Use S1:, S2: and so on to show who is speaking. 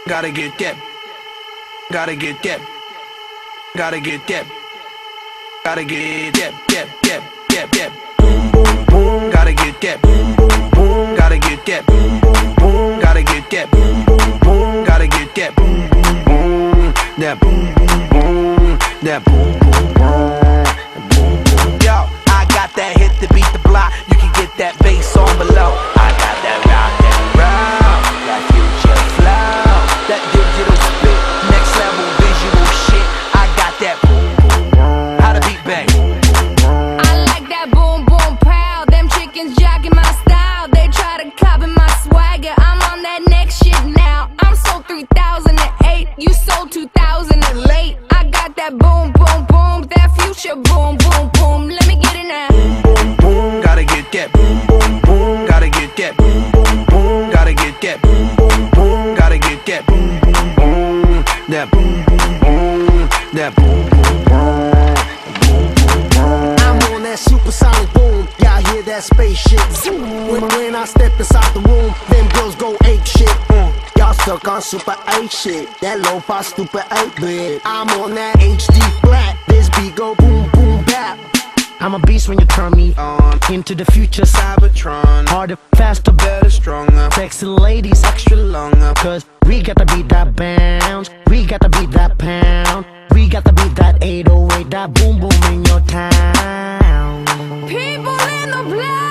S1: Gotta get that. Gotta get that. Gotta get that. Gotta get that. Boom, boom, boom. Gotta get that. Boom, boom, boom. Gotta get that. Boom, boom, boom. Gotta get that. Boom, boom, boom. Gotta get that. Boom, boom, boom. That boom, boom, boom. That boom, boom, boom. Boom, boom. Yo, I got that hit to beat the block. You can get that bass on below. I got that rock and roll, that future flow, that digital spit, next level visual shit. I got that boom, boom, boom. How to beat bang.
S2: I like that boom boom pow. Them chickens jacking my style. They try to copy my swagger. I'm on that next shit now. I'm sold 3008. You sold 2008. I got that boom boom boom. That future boom boom boom. Let me get it now.
S1: Boom, boom, boom. Gotta get that. Boom, boom, boom. Gotta get that. Boom, boom, boom. Gotta get that. Boom, boom, boom. Gotta get that. Boom, boom, boom. That boom, boom, boom. That boom, boom, boom.
S3: I'm on that supersonic boom. Y'all hear that spaceship? When I step inside the room, them girls go ape shit. Y'all stuck on super 8 shit. That lo-fi stupid 8-bit. I'm on that HD flat. This beat go boom boom bap. I'm a beast when you turn me on. Into the future, Cybertron. Harder, faster, better, stronger. Sexy ladies, extra longer. Cause we got to beat that bounce. We got to beat that pound. We got to beat that 808. That boom boom in your town.
S2: People in the blood.